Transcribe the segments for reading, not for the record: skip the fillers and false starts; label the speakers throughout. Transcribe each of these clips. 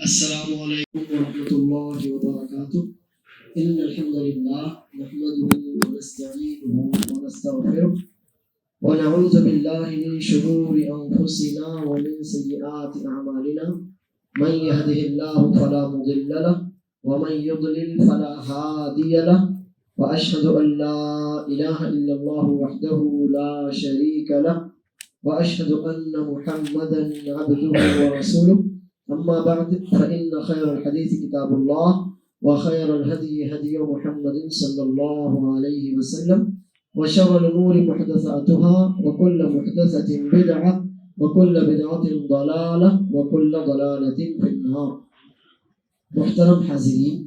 Speaker 1: السلام علیکم ورحمۃ اللہ وبرکاتہ ان الحمد للہ نحمده ونستعینه ونستغفره ونعوذ باللہ من شرور انفسنا ومن سیئات اعمالنا من يهده الله فلا مضل له ومن يضلل فلا هادي له واشهد ان لا اله الا الله وحده لا شريك له واشهد ان محمدا عبده ورسوله أما بعد فإن خير الحديث كتاب الله وخير الهدي هدي محمد صلى الله عليه وسلم وشر الأمور محدثاتها وكل محدثة بدعة وكل بدعة ضلالة وكل ضلالة في النار. محترم حاضرین،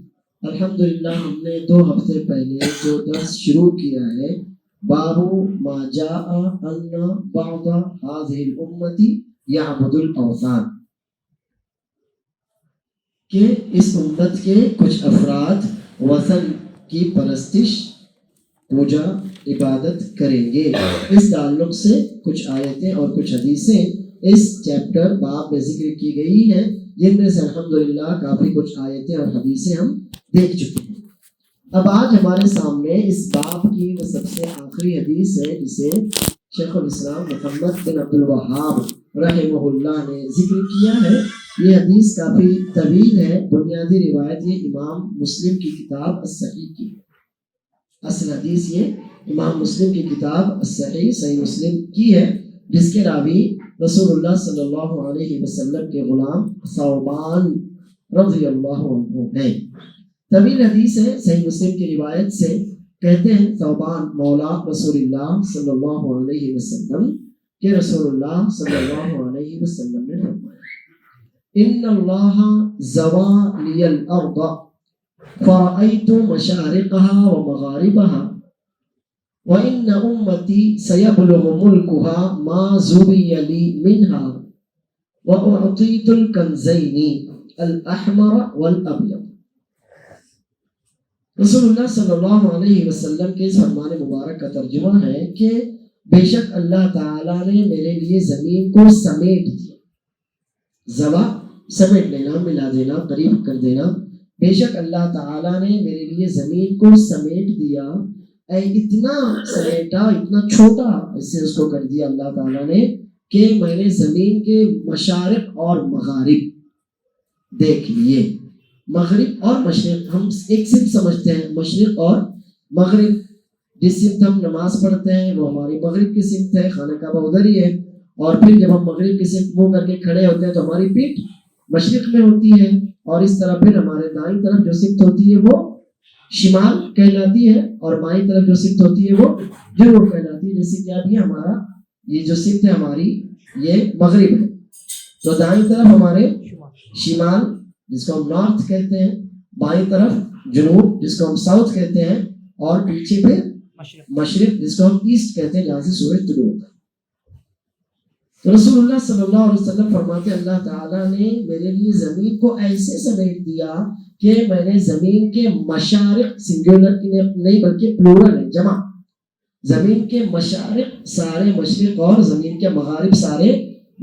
Speaker 1: الحمدللہ ہم نے 2 ہفتے پہلے جو درس شروع کیا ہے باب ما جاء ان بعض هذه الامة يعبد الاوثان، کہ اس امت کے کچھ افراد وثن کی پرستش پوجا عبادت کریں گے. اس تعلق سے کچھ آیتیں اور کچھ حدیثیں اس چیپٹر باب میں ذکر کی گئی ہیں، جن میں سے الحمدللہ کافی کچھ آیتیں اور حدیثیں ہم دیکھ چکے ہیں. اب آج ہمارے سامنے اس باب کی وہ سب سے آخری حدیث ہے جسے شیخ الاسلام محمد بن عبد الوہاب رحمہ اللہ نے ذکر کیا ہے. یہ حدیث کافی طویل ہے. بنیادی روایت یہ امام مسلم کی کتاب الصحیح کی، اصل حدیث یہ امام مسلم کی کتاب الصحیح صحیح مسلم کی ہے، جس کے راوی رسول اللہ صلی اللہ علیہ وسلم کے غلام ثوبان رضی اللہ عنہ ہیں. طویل حدیث ہے. صحیح مسلم کی روایت سے کہتے ہیں ثوبان مولا رسول اللہ صلی اللہ علیہ وسلم کہ رسول اللہ صلی اللہ علیہ وسلم نے فرمایا ان اللہ زوا لی الارض فرأیت مشارقها ومغاربها وان امتی سیبلغ ملکها ما زوی لی منها واعطیت الکنزین الاحمر والابیض. رسول اللہ صلی اللہ علیہ وسلم کے اس فرمان مبارک کا ترجمہ ہے کہ بے شک اللہ تعالیٰ نے میرے لیے زمین کو سمیٹ دیا. زوا سمیٹ لینا، ملا دینا، قریب کر دینا. بے شک اللہ تعالیٰ نے میرے لیے زمین کو سمیٹ دیا. اتنا سمیٹا، اتنا چھوٹا اس سے اس کو کر دیا اللہ تعالیٰ نے کہ میں نے زمین کے مشارق اور مغارب دیکھ لیے. مغرب اور مشرق ہم ایک سمت سمجھتے ہیں، مشرق اور مغرب. جس سمت ہم نماز پڑھتے ہیں وہ ہماری مغرب کی سمت ہے، خانہ کعبہ ادھر ہی ہے. اور پھر جب ہم مغرب کی سمت منہ کر کے کھڑے ہوتے ہیں تو ہماری پیٹھ مشرق میں ہوتی ہے، اور اس طرح پھر ہمارے دائیں طرف جو سمت ہوتی ہے وہ شمال کہلاتی ہے، اور بائیں طرف جو سمت ہوتی ہے وہ جنوب کہلاتی ہے. جیسے کہ اب یہ ہمارا یہ جو سمت ہے ہماری یہ مغرب ہے، تو دائیں طرف ہمارے شمال جس کو ہم نارتھ کہتے ہیں، بائیں طرف جنوب جس کو ہم ساؤتھ کہتے ہیں، اور پیچھے پہ مشرق جس کو ہم ایسٹ کہتے ہیں جہاں سے سورج طلوع ہوتا ہے. تو رسول اللہ صلی اللہ علیہ وسلم فرماتے ہیں اللہ تعالیٰ نے میرے لیے زمین کو ایسے سمیٹ دیا کہ میں نے زمین کے مشارق، سنگولر نہیں بلکہ پلورل ہے، جمع، زمین کے مشارق سارے مشرق اور زمین کے مغارب سارے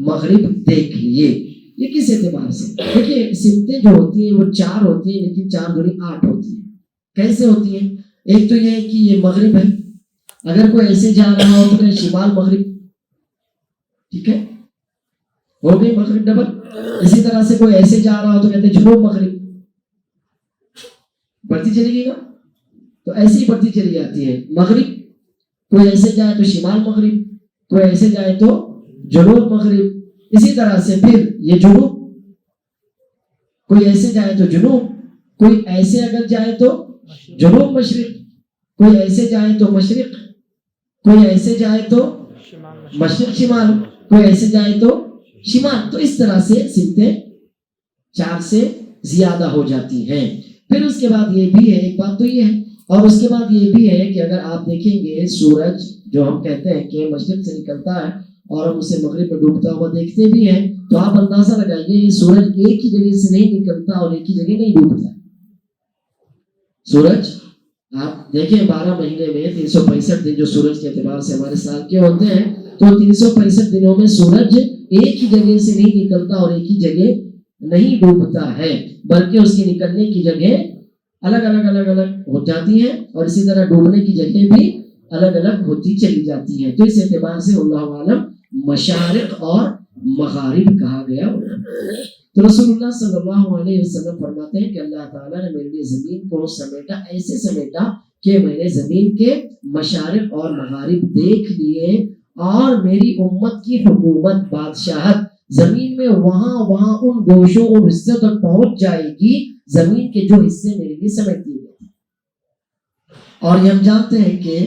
Speaker 1: مغرب دیکھ لیے. یہ کس اعتبار سے؟ دیکھیے سمتیں جو ہوتی ہیں وہ 4 ہوتی ہیں، لیکن 4 دوری 8 ہوتی ہیں. کیسے ہوتی ہیں؟ ایک تو یہ ہے کہ یہ مغرب ہے، اگر کوئی ایسے جا رہا ہو تو کہ شمال مغرب، ٹھیک ہے، ہو گئی مغرب ڈبل. اسی طرح سے کوئی ایسے جا رہا ہو تو کہتے ہیں جنوب مغرب، بڑھتی چلی گئی نا، تو ایسے ہی بڑھتی چلی جاتی ہے. مغرب کوئی ایسے جائے تو شمال مغرب، کوئی ایسے جائے تو جنوب مغرب. اسی طرح سے پھر یہ جنوب، کوئی ایسے جائے تو جنوب، کوئی ایسے اگر جائے تو جنوب مشرق، کوئی ایسے جائے تو مشرق، کوئی ایسے جائے تو مشرق شمال، کوئی ایسے جائے تو شمال. تو اس طرح سے سمتیں 4 سے زیادہ ہو جاتی ہیں. پھر اس کے بعد یہ بھی ہے، ایک بات تو یہ ہے، اور اس کے بعد یہ بھی ہے کہ اگر آپ دیکھیں گے سورج جو ہم کہتے ہیں کہ مشرق سے نکلتا ہے اور ہم اسے مغرب میں ڈوبتا ہوا دیکھتے بھی ہیں، تو آپ اندازہ لگائیے یہ سورج ایک ہی جگہ سے نہیں نکلتا اور ایک ہی جگہ نہیں ڈوبتا. سورج آپ دیکھیں 12 مہینے میں 365 دن جو سورج کے اعتبار سے ہمارے سال کے ہوتے ہیں، تو 365 دنوں میں سورج ایک ہی جگہ سے نہیں نکلتا اور ایک ہی جگہ نہیں ڈوبتا ہے، بلکہ اس کی نکلنے کی جگہ الگ الگ ہو جاتی ہیں، اور اسی طرح ڈوبنے کی جگہ بھی الگ الگ ہوتی چلی جاتی ہیں۔ تو اس اعتبار سے اللہ عالم مشارق اور مغارب کہا گیا۔ تو رسول اللہ صلی اللہ علیہ وسلم فرماتے ہیں کہ اللہ تعالیٰ نے میرے لیے زمین کو سمیٹا، ایسے سمیٹا کہ میں نے زمین کے مشارق اور مغارب دیکھ لیے، اور میری امت کی حکومت، بادشاہت زمین میں وہاں ان گوشوں اور حصوں تک پہنچ جائے گی زمین کے جو حصے میرے لیے سمیٹ دیے گئے۔ اور یہ ہم جانتے ہیں کہ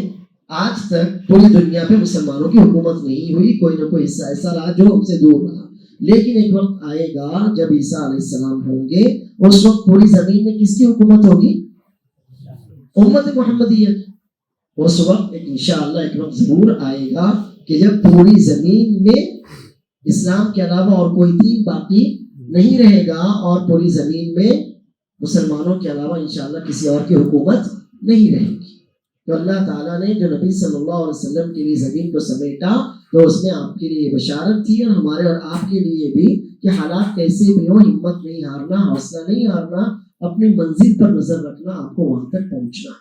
Speaker 1: آج تک پوری دنیا پہ مسلمانوں کی حکومت نہیں ہوئی، کوئی نہ کوئی حصہ ایسا رہا جو ہم سے دور رہا، لیکن ایک وقت آئے گا جب عیسیٰ علیہ السلام ہوں گے، اس وقت پوری زمین میں کس کی حکومت ہوگی؟ امت محمدیت۔ اس وقت انشاءاللہ ایک وقت ضرور آئے گا کہ جب پوری زمین میں اسلام کے علاوہ اور کوئی دین باقی نہیں رہے گا، اور پوری زمین میں مسلمانوں کے علاوہ انشاءاللہ کسی اور کی حکومت نہیں رہے گی۔ تو اللہ تعالیٰ نے جو نبی صلی اللہ علیہ وسلم کے لیے زمین کو سمیٹا، تو اس میں آپ کے لیے بشارت تھی، اور ہمارے اور آپ کے لیے بھی، کہ حالات کیسے بھی ہوں ہمت نہیں ہارنا، حوصلہ نہیں ہارنا، اپنی منزل پر نظر رکھنا، آپ کو وہاں تک پہنچنا۔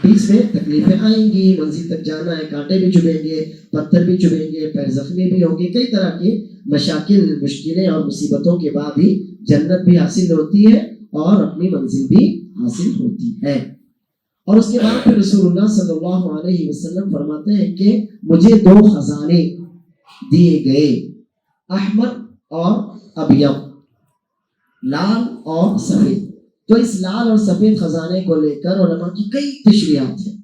Speaker 1: بیچ میں تکلیفیں آئیں گی، منزل تک جانا ہے، کانٹے بھی چبھیں گے، پتھر بھی چبھیں گے، پیر زخمی بھی ہوں گے، کئی طرح کی مشاکل، مشکلیں اور مصیبتوں کے بعد ہی جنت بھی حاصل ہوتی ہے اور اپنی منزل بھی حاصل ہوتی ہے۔ اور اس کے بعد پھر رسول اللہ صلی اللہ علیہ وسلم فرماتے ہیں کہ مجھے 2 خزانے دیے گئے، احمر اور ابیض، لال اور سفید۔ تو اس لال اور سفید خزانے کو لے کر علماء کی کئی تشریحات ہیں۔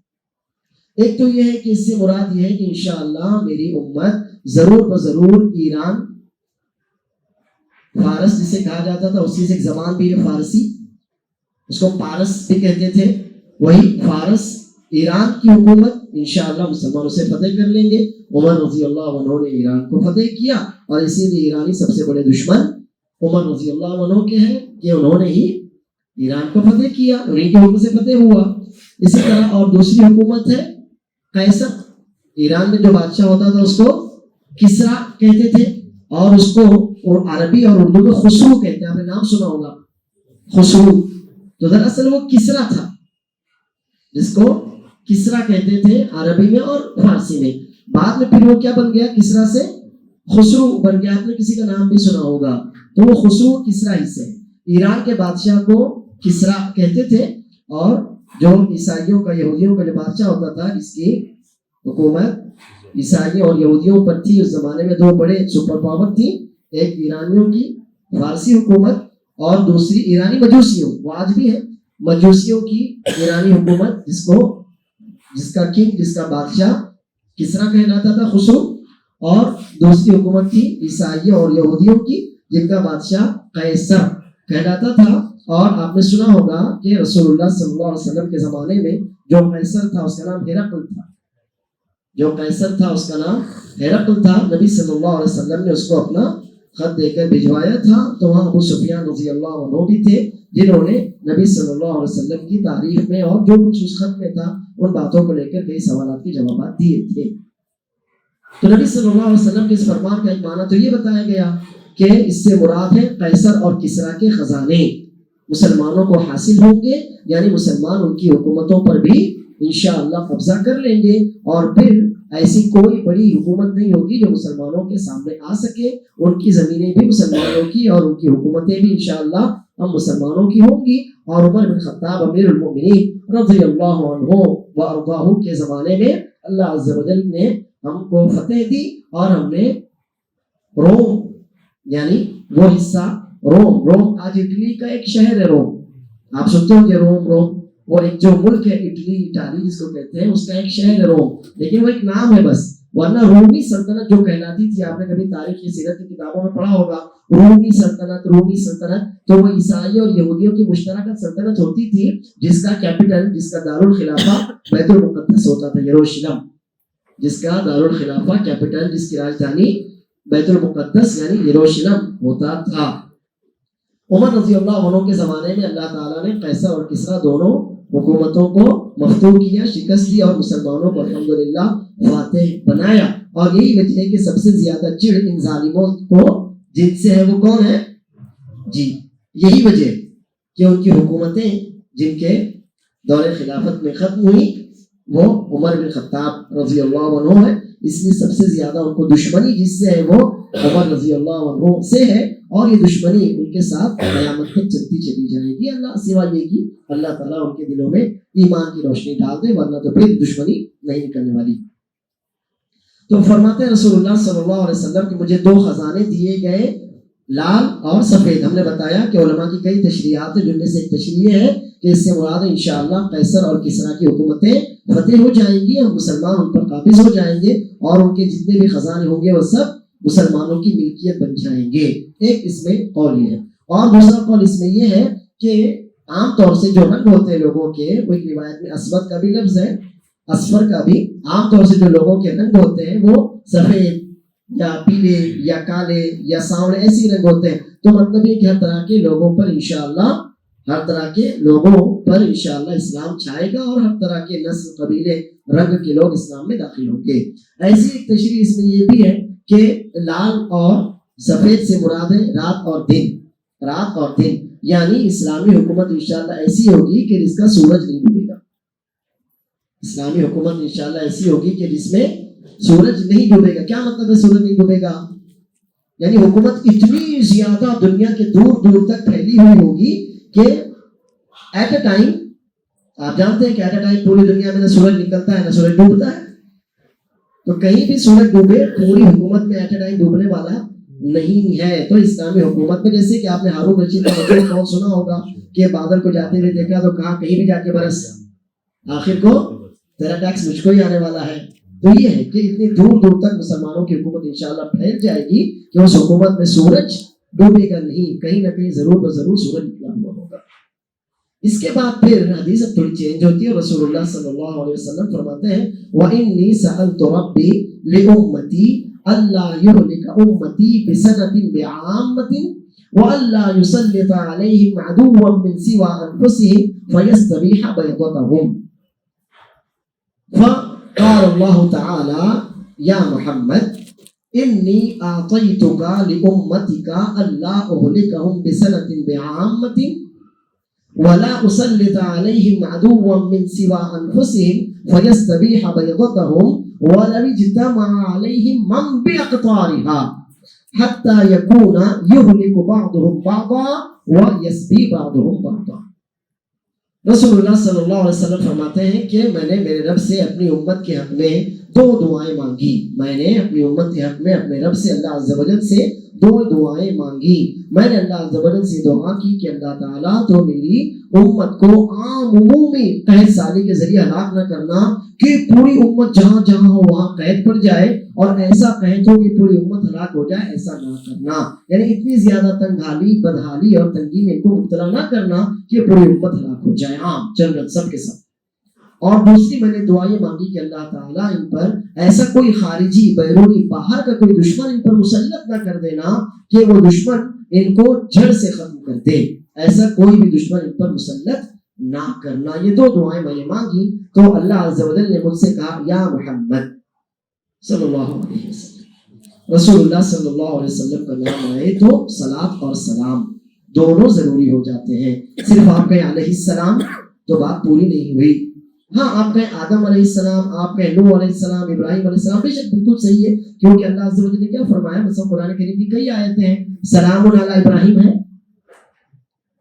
Speaker 1: ایک تو یہ ہے کہ اس سے مراد یہ ہے کہ انشاءاللہ میری امت ضرور بضرور ایران، فارس جسے کہا جاتا تھا، اسی سے ایک زبان بھی ہے فارسی، اس کو پارس بھی کہتے تھے، وہی فارس، ایران کی حکومت انشاءاللہ مسلمانوں سے فتح کر لیں گے۔ عمر رضی اللہ عنہ نے ایران کو فتح کیا، اور اسی لیے ایرانی سب سے بڑے دشمن عمر رضی اللہ عنہ کے ہیں کہ انہوں نے ہی ایران کو فتح کیا، انہیں کی حکومت سے فتح ہوا۔ اسی طرح اور دوسری حکومت ہے قیصر، ایران میں جو بادشاہ ہوتا تھا اس کو کسرا کہتے تھے، اور اس کو عربی اور اردو میں خسرو کہتے ہیں، آپ نے نام سنا ہوگا خسرو۔ تو دراصل وہ کسرا تھا، جس کو کسرا کہتے تھے عربی میں اور فارسی میں۔ بعد میں پھر وہ کیا بن گیا؟ کسرا سے خسرو بن گیا۔ آپ نے کسی کا نام بھی سنا ہوگا، تو وہ خسرو کسرا ہی سے۔ ایران کے بادشاہ کو کسرا کہتے تھے، اور جو عیسائیوں کا، یہودیوں کا جو بادشاہ ہوتا تھا، اس کی حکومت عیسائیوں اور یہودیوں پر تھی۔ اس زمانے میں 2 بڑے سپر پاور تھی، ایک ایرانیوں کی فارسی حکومت، اور دوسری ایرانی مجوسیوں، وہ آج بھی ہے، مجوسیوں کی ایرانی حکومت، جس کا کنگ، جس کا بادشاہ کسرا کہلاتا تھا، خسرو، اور دوسری حکومت تھی عیسائیوں اور یہودیوں کی، جن کا بادشاہ قیصر کہلاتا تھا۔ اور آپ نے سنا ہوگا کہ رسول اللہ صلی اللہ علیہ وسلم کے زمانے میں جو قیصر تھا اس کا نام ہرقل تھا، جو قیصر تھا اس کا نام ہرقل تھا۔ نبی صلی اللہ علیہ وسلم نے اس کو اپنا خط دے کر بھجوایا تھا، تو وہاں ابو سفیان رضی اللہ عنہ بھی تھے، جنہوں نے نبی صلی اللہ علیہ وسلم کی تعریف میں اور جو کچھ اس خط میں تھا ان باتوں کو لے کر کئی سوالات کے جوابات دیے تھے۔ تو نبی صلی اللہ علیہ وسلم کے اس فرمان کا ایک معنی تو یہ بتایا گیا کہ اس سے مراد ہے قیصر اور کسرا کے خزانے مسلمانوں کو حاصل ہوں گے، یعنی مسلمان ان کی حکومتوں پر بھی انشاءاللہ قبضہ کر لیں گے، اور پھر ایسی کوئی بڑی حکومت نہیں ہوگی جو مسلمانوں کے سامنے آ سکے۔ ان کی زمینیں بھی مسلمانوں کی، اور ان کی حکومتیں بھی انشاءاللہ ہم مسلمانوں کی ہوں گی۔ اور عمر بن خطاب امیر المؤمنین رضی اللہ عنہ وارضاہ کے زمانے میں اللہ عز و جل نے ہم کو فتح دی، اور ہم نے روم، یعنی وہ حصہ روم آج اٹلی کا ایک شہر ہے۔ روم آپ سنتے ہو کہ روم وہ ایک جو ملک ہے، اٹلی جس کو کہتے ہیں، اس کا ایک شہر ہے روم، لیکن وہ ایک نام ہے بس، ورنہ رومی سلطنت جو کہلاتی تھی، آپ نے کبھی تاریخ کی سیرت کی کتابوں میں پڑھا ہوگا، رومی سلطنت تو وہ عیسائی اور یہودیوں کی مشترکہ سلطنت ہوتی تھی، جس کا کیپٹل، جس کا دارالخلافہ بیت المقدس ہوتا تھا، یروشلم، جس کا دارالخلافہ کیپٹل، جس کی راجدھانی بیت المقدس یعنی یروشلم ہوتا تھا۔ عمر رضی اللہ عنہ کے زمانے میں اللہ تعالیٰ نے قیصر اور کسرا دونوں حکومتوں کو مفتوح کیا، شکست دی، اور مسلمانوں کو الحمدللہ فاتح بنایا۔ اور یہی وجہ ہے کہ سب سے زیادہ چڑ ان ظالموں کو جن سے ہے وہ کون ہے جی. یہی وجہ کہ ان کی حکومتیں جن کے دور خلافت میں ختم ہوئی وہ عمر بن خطاب رضی اللہ عنہ ہے. اس لیے سب سے زیادہ ان کو دشمنی جس سے ہے وہ عمر رضی اللہ عنہ سے ہے, اور یہ دشمنی ان کے ساتھ قیامت تک چلتی چلی جائے گی. اللہ سوائے یہ کہ اللہ تعالیٰ ان کے دلوں میں ایمان کی روشنی ڈال دے, ورنہ تو پھر دشمنی نہیں نکلنے والی. تو فرماتے ہیں رسول اللہ صلی اللہ علیہ وسلم کہ مجھے 2 خزانے دیے گئے, لال اور سفید. ہم نے بتایا کہ علماء کی کئی تشریحات ہیں, جن میں سے ایک تشریح ہے کہ اس سے مراد انشاءاللہ قیصر اور کسریٰ کی حکومتیں فتح ہو جائیں گی اور مسلمان ان پر قابض ہو جائیں گے, اور ان کے جتنے بھی خزانے ہوں گے وہ سب مسلمانوں کی ملکیت بن جائیں گے. ایک اس میں قول یہ ہے, اور دوسرا قول اس میں یہ ہے کہ عام طور سے جو رنگ ہوتے ہیں لوگوں کے, وہ ایک روایت میں اسود کا بھی لفظ ہے, اصفر کا بھی. عام طور سے جو لوگوں کے رنگ ہوتے ہیں وہ سفید یا پیلے یا کالے یا سانولے ایسی رنگ ہوتے ہیں. تو مطلب یہ کہ ہر طرح کے لوگوں پر انشاءاللہ اسلام چھائے گا, اور ہر طرح کے نسل قبیلے رنگ کے لوگ اسلام میں داخل ہوں گے. ایسی ایک تشریح اس میں یہ بھی ہے کہ لال اور سفید سے مراد ہے رات اور دن, یعنی اسلامی حکومت انشاءاللہ ایسی ہوگی کہ جس کا سورج نہیں ڈوبے گا. اسلامی حکومت انشاءاللہ ایسی ہوگی کہ جس میں سورج نہیں ڈوبے گا. کیا مطلب ہے سورج نہیں ڈوبے گا؟ یعنی حکومت اتنی زیادہ دنیا کے دور دور تک پھیلی ہوئی ہوگی کہ ایٹ اے ٹائم, آپ جانتے ہیں کہ ایٹ اے ٹائم پوری دنیا میں نہ سورج نکلتا ہے نہ سورج ڈوبتا ہے. تو کہیں بھی سورج ڈوبے پوری حکومت میں ایٹ اے ٹائم ڈوبنے والا نہیں ہے. تو اسلامی حکومت میں جیسے کہ آپ نے ہارون رشید کا قول سنا ہوگا کہ بادل کو جاتے ہوئے دیکھا تو کہا کہیں بھی جا کے برس, آخر کو تیرا ٹیکس مجھ کو ہی آنے والا ہے. تو یہ ہے کہ اتنی دور دور تک مسلمانوں کی حکومت انشاءاللہ پھیل جائے گی کہ اس حکومت میں سورج ڈوبے گا نہیں, کہیں نہ کہیں ضرور سورج نکلا ہوا ہوگا. اس کے بعد پھر حدیث اب تھوڑی چینج ہوتی ہے. رسول اللہ صلی اللہ علیہ وسلم فرماتے ہیں وَإِنِّي سَأَلْتُ رَبِّي لِأُمَّتِي أَلَّا يُهْلِكَ أُمَّتِي بِسَنَةٍ بِعَامَّةٍ وَأَلَّا يُسَلِّطَ عَلَيْهِمْ عَدُوًّا مِّن سِوَىٰ أَنفُسِهِمْ فَيَسْتَبِيحَ بَيْضَتَهُمْ. فقال الله تعالى يا محمد إني أعطيتك لأمتك ألا أهلكهم بسنة بعامة ولا أسلط عليهم عدوا من سوى أنفسهم فيستبيح بيضتهم ولو اجتمع عليهم من بأقطارها حتى يكون يهلك بعضهم بعضا ويسبي بعضهم بعضا. رسول اللہ صلی اللہ علیہ وسلم فرماتے ہیں کہ میں نے میرے رب سے اپنی امت کے حق میں 2 دعائیں مانگی. میں نے اپنی امت کے حق میں اپنے رب سے اللہ عز و جل سے 2 دعائیں مانگی. میں نے اللہ عز و جل سے دعا کی کہ اللہ تعالیٰ تو میری امت کو عام عمومی قحط سالی کے ذریعے ہلاک نہ کرنا کہ پوری امت جہاں جہاں ہو وہاں قحط پڑ جائے, اور ایسا قحط ہو کہ پوری امت ہلاک ہو جائے, ایسا نہ کرنا. یعنی اتنی زیادہ تنگحالی, بدحالی اور تنگی میں ان کو مبتلا نہ کرنا کہ پوری امت ہلاک ہو جائے, عام جنرل سب کے سب. اور دوسری میں نے دعا یہ مانگی کہ اللہ تعالیٰ ان پر ایسا کوئی خارجی بیرونی باہر کا کوئی دشمن ان پر مسلط نہ کر دینا کہ وہ دشمن ان کو جڑ سے ختم کر دے. ایسا کوئی بھی دشمن ان پر مسلط نہ کرنا. یہ 2 دعائیں میں نے مانگی. تو اللہ عز و جل نے مجھ سے کہا یا محمد صلی اللہ علیہ وسلم. رسول اللہ صلی اللہ علیہ وسلم کا نام آئے تو صلاۃ اور سلام دونوں ضروری ہو جاتے ہیں. صرف آپ کہیں علیہ السلام تو بات پوری نہیں ہوئی. ہاں آپ کہیں آدم علیہ السلام, آپ کہیں نوح علیہ السلام, ابراہیم علیہ السلام, بے شک بالکل صحیح ہے, کیونکہ اللہ عز و جل نے کیا فرمایا. مثلا قرآن کریم کی کئی آیتیں ہیں, سلام علی ابراہیم ہے,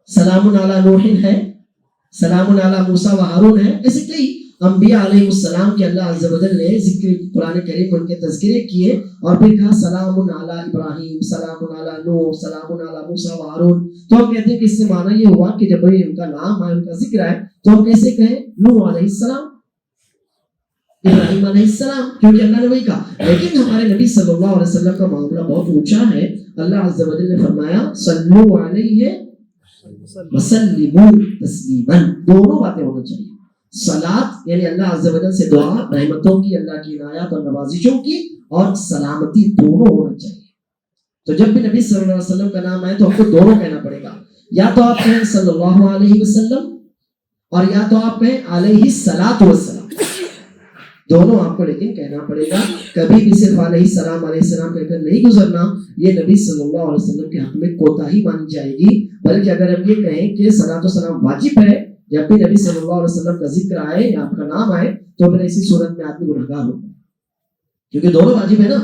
Speaker 1: سلام علی نوح ہے, سلام علی موسیٰ و ہارون ہے. ایسے کئی انبیاء علیہ السلام کے اللہ عز و جل نے ذکر قرآن کریم میں ان کے تذکرے کیے, اور پھر کہا سلام علی ابراہیم, سلام علی نوح, سلام علی موسیٰ و ہارون. تو ہم کہتے ہیں کہ اس سے معنی یہ ہوا کہ جب ان کا نام آئے, ان کا ذکر آئے, تو ہم کیسے کہیں نوح علیہ السلام, ابراہیم علیہ السلام, کیونکہ اللہ نے وہی کہا. لیکن ہمارے نبی صلی اللہ علیہ وسلم کا معاملہ بہت اونچا ہے. اللہ عز و جل نے فرمایا صلو علیہ وسلموا تسلیما. دونوں باتیں ہونا چاہیے. صلاۃ یعنی اللہ عز و جل سے دعا, رحمتوں کی, اللہ کی عنایات اور نوازشوں کی, اور سلامتی دونوں ہونا چاہیے. تو جب بھی نبی صلی اللہ علیہ وسلم کا نام آئے تو ہم کو دونوں کہنا پڑے گا. یا تو آپ کہیں صلی اللہ علیہ وسلم, اور یا تو آپ کہیں علیہ الصلاۃ والسلام. دونوں آپ کو لیکن کہنا پڑے گا. کبھی بھی صرف علیہ السلام کہہ کر نہیں گزرنا. یہ نبی صلی اللہ علیہ وسلم کے حق میں کوتاہی مانی جائے گی. بلکہ اگر ہم یہ کہیں کہ صلاۃ و سلام واجب ہے، جب بھی نبی صلی اللہ علیہ وسلم کا ذکر آئے یا آپ کا نام آئے تو پھر ایسی صورت میں آدمی گنہگار ہوگا، کیونکہ دونوں واجب ہے نا.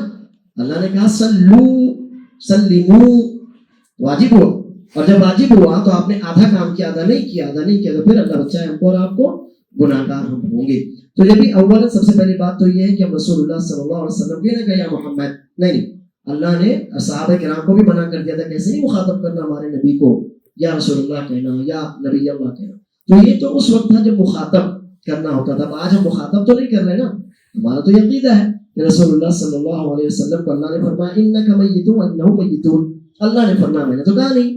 Speaker 1: اللہ نے کہا سلو سلیمو، واجب ہوا، اور جب واجب ہوا تو آپ نے آدھا کام کیا، آدھا نہیں کیا تو پھر اللہ بچائے ہم کو اور آپ کو گناہگار ہم ہوں گے. تو یہ بھی اولا سب سے پہلی بات تو یہ ہے کہ ہم رسول اللہ صلی اللہ علیہ وسلم کی نہ کہ یا محمد، نہیں، اللہ نے صحابہ کرام کو بھی منع کر دیا تھا کیسے نہیں مخاطب کرنا ہمارے نبی کو، یا رسول اللہ کہنا یا نبی اللہ کہنا. تو یہ تو اس وقت تھا جب مخاطب کرنا ہوتا تھا. آج ہم مخاطب تو نہیں کر رہے نا. ہمارا تو یہ عقیدہ ہے کہ رسول اللہ صلی اللہ علیہ وسلم کو اللہ نے فرمایا انک میت وانہم میتون، اللہ نے فرمایا، میں نے تو کہا نہیں.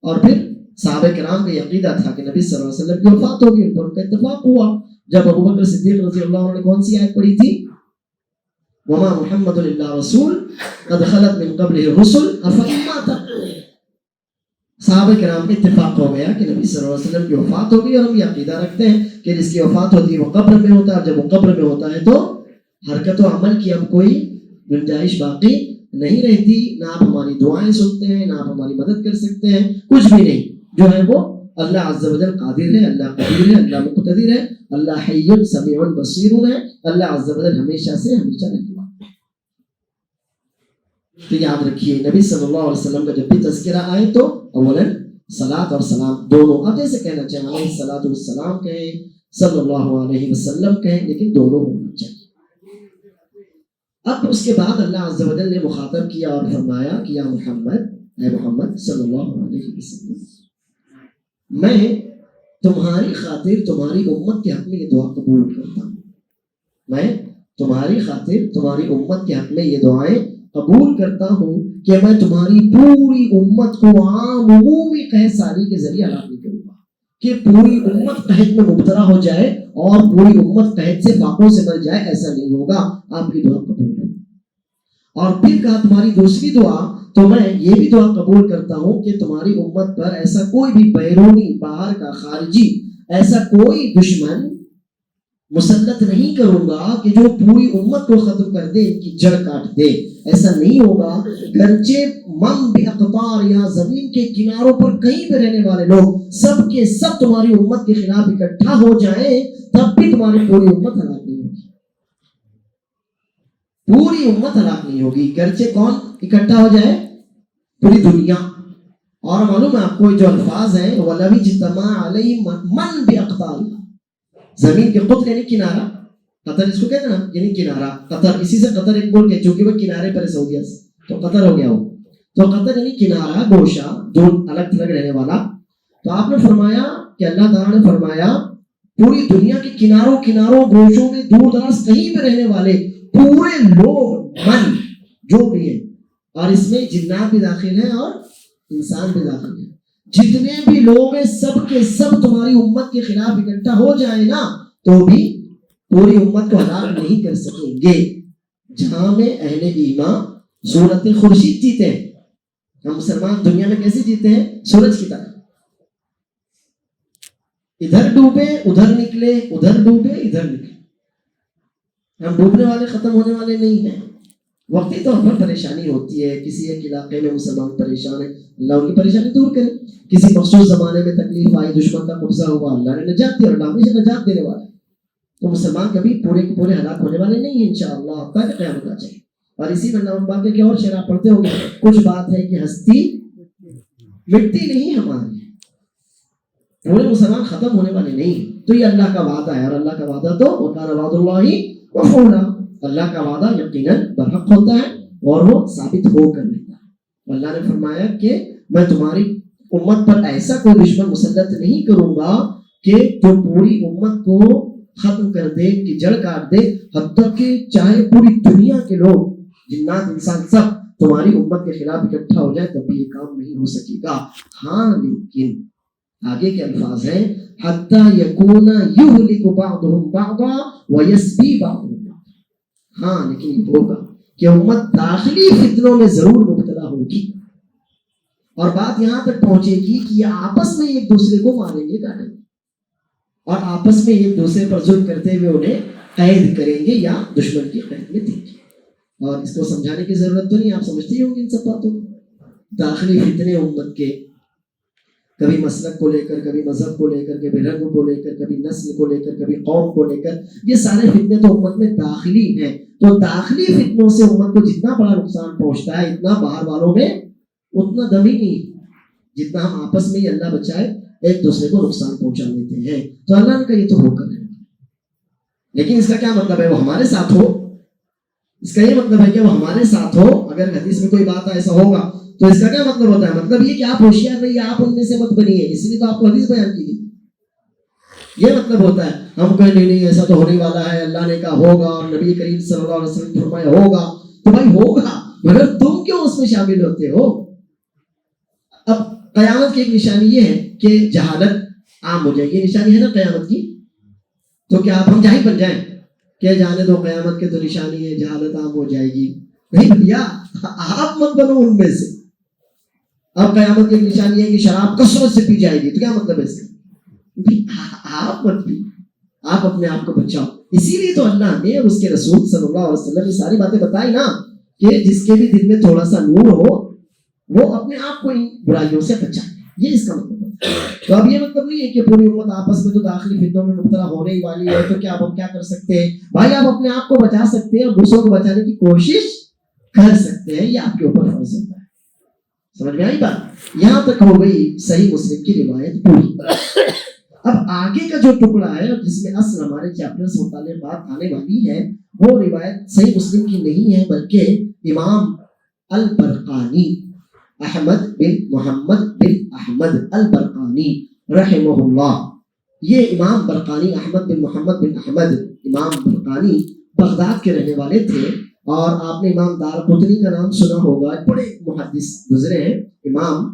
Speaker 1: اور پھر صحابہ کرام کا یہ عقیدہ تھا کہ نبی صلی اللہ علیہ وسلم کی وفات ہوگی، ان پر ان کا اتفاق ہوا. جب ابو بکر صدیق رضی اللہ عنہ نے کون سی آیت پڑھی تھی؟ وما محمد الا رسول قد خلت من قبلہ الرسل افإن مات. صحابہ کرام میں اتفاق ہو گیا کہ نبی صلی اللہ علیہ وسلم کی وفات ہوگی، اور ہم یہ عقیدہ رکھتے ہیں کہ جس کی وفات ہوتی ہے وہ قبر میں ہوتا ہے، اور جب وہ قبر میں ہوتا ہے تو حرکت و عمل کی اب کوئی گنجائش باقی نہیں رہتی. نہ آپ ہماری دعائیں سنتے ہیں، نہ آپ ہماری مدد کر سکتے ہیں، کچھ بھی نہیں. جو ہے وہ اللہ عز و جل قادر ہے، اللہ قدیر ہے، اللہ مقتدر ہے، اللہ حی سمیع بصیر ہے، اللہ عز و جل ہمیشہ سے ہمیشہ رہنے والا ہے. تو یاد رکھیے نبی صلی اللہ علیہ وسلم کا جب بھی تذکرہ آئے تو اولاً صلاۃ اور سلام دونوں، اب جیسے کہنا چاہیں علیہ الصلاۃ والسلام کہیں، صلی اللہ علیہ وسلم کہیں، لیکن دونوں ہونا چاہیے. اب اس کے بعد اللہ عز و جل نے مخاطب کیا اور فرمایا کہ یا محمد، اے محمد صلی اللہ علیہ وسلم، میں تمہاری خاطر تمہاری امت کے حق میں یہ دعا قبول کرتا ہوں. میں تمہاری خاطر تمہاری امت کے حق میں یہ دعائیں قبول کرتا ہوں کہ میں تمہاری پوری امت کو عام عمومی قحط سالی کے ذریعے ہلاک نہیں کروں گا، کہ پوری امت قحط میں مبتلا ہو جائے اور پوری امت قحط سے فاقوں سے مر جائے، ایسا نہیں ہوگا. آپ کی دعا قبول ہے. اور پھر کہا تمہاری دوسری دعا، تو میں یہ بھی دعا قبول کرتا ہوں کہ تمہاری امت پر ایسا کوئی بھی بیرونی، باہر کا، خارجی، ایسا کوئی دشمن مسلط نہیں کروں گا کہ جو پوری امت کو ختم کر دے، ان کی جڑ کاٹ دے. ایسا نہیں ہوگا. گرچہ من باقطار، یا زمین کے کناروں پر کہیں پہ رہنے والے لوگ سب کے سب تمہاری امت کے خلاف اکٹھا ہو جائیں، تب بھی تمہاری پوری امت ہلاک نہیں ہوگی. پوری امت ہلاک نہیں ہوگی. گرچہ کون اکٹھا ہو جائے؟ پوری دنیا. اور معلوم ہے آپ کو جو الفاظ ہیں وَلَوِ اجْتَمَعَ عَلَيْهِ مَنْ بِأَقْطَارِهَا، زمین کے قطر یعنی کنارہ، قطر اس کو کہتے ہیں نا، یعنی کنارہ. قطر، اسی سے قطر ایک ملک ہے چونکہ وہ کنارے پر ہے سعودیہ سے، تو قطر ہو گیا وہ. تو قطر یعنی کنارہ، گوشہ، دو الگ تھلگ رہنے والا. تو آپ نے فرمایا کہ اللہ تعالیٰ نے فرمایا پوری دنیا کے کناروں گوشوں میں دور دراز کہیں پہ رہنے والے پورے لوگ، من جو بھی ہیں، اور اس میں جنات بھی داخل ہیں اور انسان بھی داخل ہیں، جتنے بھی لوگ ہیں سب کے سب تمہاری امت کے خلاف اکٹھا ہو جائیں نا تو بھی پوری امت کو ہلاک نہیں کر سکیں گے. جہاں میں اہل ایمان صورت خورشید جیتے ہیں. ہم مسلمان دنیا میں کیسے جیتے ہیں؟ سورج کی طرح. ادھر ڈوبے ادھر نکلے، ادھر ڈوبے ادھر نکلے. ہم ڈوبنے والے، ختم ہونے والے نہیں ہیں. وقتی طور پر پریشانی ہوتی ہے، کسی ایک علاقے میں مسلمان پریشان ہے، اللہ ان کی پریشانی دور کرے. کسی مخصوص زمانے میں تکلیف آئی، دشمن کا قبضہ ہوا، اللہ نے نجات دی، اور اللہ ہمیشہ نجات دینے والا ہے. تو مسلمان کبھی پورے کے پورے ہلاک ہونے والے نہیں ہیں انشاءاللہ، تاکہ قیامت آ جائے. اور اسی میں نام باقی کے اور شعر پڑھتے ہوں گے. کچھ بات ہے کہ ہستی مٹتی نہیں ہماری، پورے مسلمان ختم ہونے والے نہیں. تو یہ اللہ کا وعدہ ہے، اور اللہ کا وعدہ تو وَكَانَ وَعْدُ اللَّهِ مَفْعُولًا، اللہ کا وعدہ یقیناً برحق ہوتا ہے اور وہ ثابت ہو کر رہتا ہے. اللہ نے فرمایا کہ میں تمہاری امت پر ایسا کوئی دشمن مسلط نہیں کروں گا کہ جو پوری امت کو ختم کر دے، کہ جڑ کاٹ دے، حتیٰ کہ چاہے پوری دنیا کے لوگ، جنات، انسان، سب تمہاری امت کے خلاف اکٹھا ہو جائے تب بھی یہ کام نہیں ہو سکے گا. ہاں لیکن آگے کے الفاظ ہیں حتی یکون یہلک بعضهم بعضا ویسبی بعضهم بعضا. ہاں لیکن یہ ہوگا کہ امت داخلی فتنوں میں ضرور مبتلا ہوگی، اور بات یہاں تک پہنچے گی کہ یہ آپس میں ایک دوسرے کو ماریں گے، کاٹیں گے، اور آپس میں ایک دوسرے پر ظلم کرتے ہوئے انہیں قید کریں گے یا دشمن کی قید میں دیں گے. اور اس کو سمجھانے کی ضرورت تو نہیں، آپ سمجھتے ہی ہوں گے ان سب باتوں کو. داخلی فتنے امت کے، کبھی مسلک کو لے کر، کبھی مذہب کو لے کر، کبھی رنگ کو لے کر، کبھی نسل کو لے کر، کبھی قوم کو لے کر، یہ سارے فتنے تو امت میں داخلی ہیں. تو داخلی فتنوں سے امت کو جتنا بڑا نقصان پہنچتا ہے، اتنا باہر والوں میں اتنا دم ہی نہیں، جتنا ہم آپس میں ہی اللہ بچائے ایک دوسرے کو نقصان پہنچا دیتے ہیں. تو اللہ نے کہا یہ تو ہو کر ہے، لیکن اس کا کیا مطلب ہے وہ ہمارے ساتھ ہو؟ اس کا یہ مطلب ہے کہ وہ ہمارے ساتھ ہو. اگر حدیث میں کوئی بات ایسا ہوگا تو اس کا کیا مطلب ہوتا ہے؟ مطلب یہ کہ آپ ہوشیار رہیے، آپ ان میں سے مت بنیے. اس لیے تو آپ کو حدیث بیان کی گئی. یہ مطلب ہوتا ہے. ہم کہیں نہیں ایسا تو ہونے والا ہے، اللہ نے کہا ہوگا اور نبی کریم صلی اللہ علیہ وسلم فرمایا ہوگا، تو بھائی ہوگا، مگر تم کیوں اس میں شامل ہوتے ہو؟ اب قیامت کی ایک نشانی یہ ہے کہ جہالت عام ہو جائے گی. نشانی ہے نا قیامت کی. تو کیا آپ ہم جاہل بن جائیں کہ جانے دو قیامت کے تو نشانی ہے جہالت عام ہو جائے گی؟ نہیں بھیا، آپ مت بنو ان میں سے. اب قیامت کی ایک نشانی ہے کہ شراب کثرت سے پی جائے گی، تو کیا مطلب ہے اس کا؟ آپ مت پی، آپ اپنے آپ کو بچاؤ. اسی لیے تو اللہ نے اور اس کے رسول صلی اللہ علیہ وسلم یہ ساری باتیں بتائی نا، کہ جس کے بھی دل میں تھوڑا سا نور ہو وہ اپنے آپ کو ان برائیوں سے بچائے. یہ اس کا مطلب ہے. تو اب یہ مطلب نہیں ہے کہ پوری امت آپس میں تو داخلی فتنوں میں مبتلا ہونے ہی والی ہے، تو کیا اب ہم کیا کر سکتے ہیں؟ بھائی آپ اپنے آپ کو بچا سکتے ہیں اور دوسروں کو بچانے کی کوشش کر سکتے ہیں. یہ آپ کے اوپر فرض ہوتا ہے. سمجھ میں آئی بات؟ یہاں تک ہو گئی صحیح مسلم کی روایت پوری. اب آگے کا جو ٹکڑا ہے جس میں اصل ہمارے چیپٹر سے متعلق بات آنے والی ہے، وہ روایت صحیح مسلم کی نہیں ہے، بلکہ امام البرقانی احمد بن محمد بن احمد البرقانی رحمہ اللہ. یہ امام برقانی احمد بن محمد بن احمد، امام برقانی بغداد کے رہنے والے تھے. اور آپ نے امام دارقطنی کا نام سنا ہوگا، بڑے محدث گزرے ہیں، امام